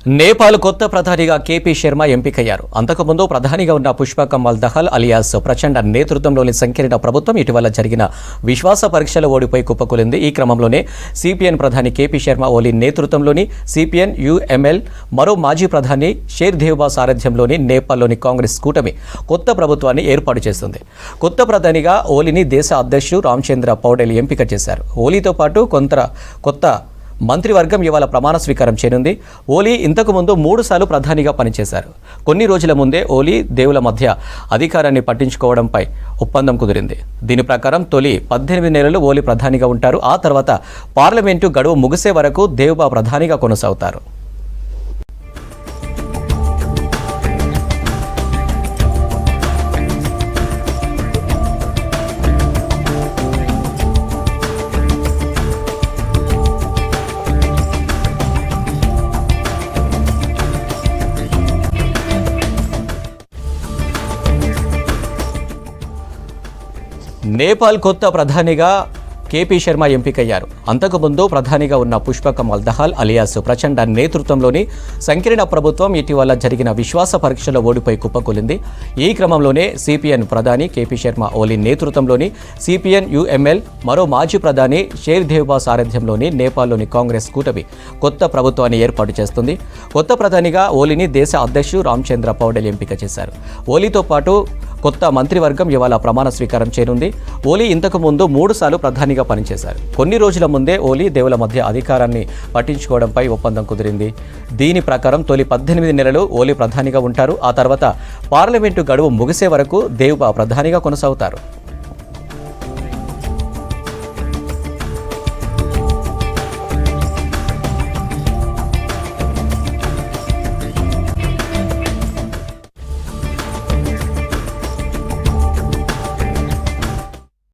నేపాల్ కొత్త ప్రధానిగా కేపీ శర్మ ఎంపికయ్యారు. అంతకుముందు ప్రధానిగా ఉన్న పుష్పకమల్ దహల్ అలియాస్ ప్రచండ నేతృత్వంలోని సంకీర్ణ ప్రభుత్వం ఇటీవల జరిగిన విశ్వాస పరీక్షలో ఓడిపోయి కుప్పకూలింది. ఈ క్రమంలోనే సిపిఎన్ ప్రధాని కేపీ శర్మ ఓలీ నేతృత్వంలోని సిపిఎన్ యుఎంఎల్ మరో మాజీ ప్రధాని షేర్ దేవ్బా సారథ్యంలోని నేపాల్లోని కాంగ్రెస్ కూటమి కొత్త ప్రభుత్వాన్ని ఏర్పాటు చేస్తుంది. కొత్త ప్రధానిగా ఓలీని దేశ అధ్యక్షుడు రామచంద్ర పౌడేల్ ఎంపిక చేశారు. ఓలీతో పాటు కొత్త మంత్రివర్గం ఇవాళ ప్రమాణ స్వీకారం చేయనుంది. ఓలీ ఇంతకుముందు 3 సార్లు ప్రధానిగా పనిచేశారు. కొన్ని రోజుల ముందే ఓలీ దేవుల మధ్య అధికారాన్ని పట్టించుకోవడంపై ఒప్పందం కుదిరింది. దీని ప్రకారం తొలి 18 నెలలు ఓలీ ప్రధానిగా ఉంటారు. ఆ తర్వాత పార్లమెంటు గడువు ముగిసే వరకు దేవ్బా ప్రధానిగా కొనసాగుతారు. నేపాల్ కొత్త ప్రధానిగా కేపీ శర్మ ఎంపికయ్యారు. అంతకుముందు ప్రధానిగా ఉన్న పుష్పకమల్ దహల్ అలియాస్ ప్రచండ నేతృత్వంలోని సంకీర్ణ ప్రభుత్వం ఇటీవల జరిగిన విశ్వాస పరీక్షలో ఓడిపోయి కుప్పకూలింది. ఈ క్రమంలోనే సిపిఎన్ ప్రధాని కేపీ శర్మ ఓలీ నేతృత్వంలోని సిపిఎన్ యుఎంఎల్ మరో మాజీ ప్రధాని షేర్ దేవ్బా సారథ్యంలోని నేపాల్లోని కాంగ్రెస్ కూటమి కొత్త ప్రభుత్వాన్ని ఏర్పాటు చేస్తుంది. కొత్త ప్రధానిగా ఓలీని దేశ అధ్యక్షుడు రామచంద్ర పౌడేల్ ఎంపిక చేశారు. ఓలీతో పాటు కొత్త మంత్రివర్గం ఇవాళ ప్రమాణ స్వీకారం చేయనుంది. ఓలీ ఇంతకు ముందు 3 సార్లు ప్రధానిగా పనిచేశారు. కొన్ని రోజుల ముందే ఓలీ దేవుల మధ్య అధికారాన్ని పట్టించుకోవడంపై ఒప్పందం కుదిరింది. దీని ప్రకారం తొలి 18 నెలలు ఓలీ ప్రధానిగా ఉంటారు. ఆ తర్వాత పార్లమెంటు గడువు ముగిసే వరకు దేవ్బా ప్రధానిగా కొనసాగుతారు.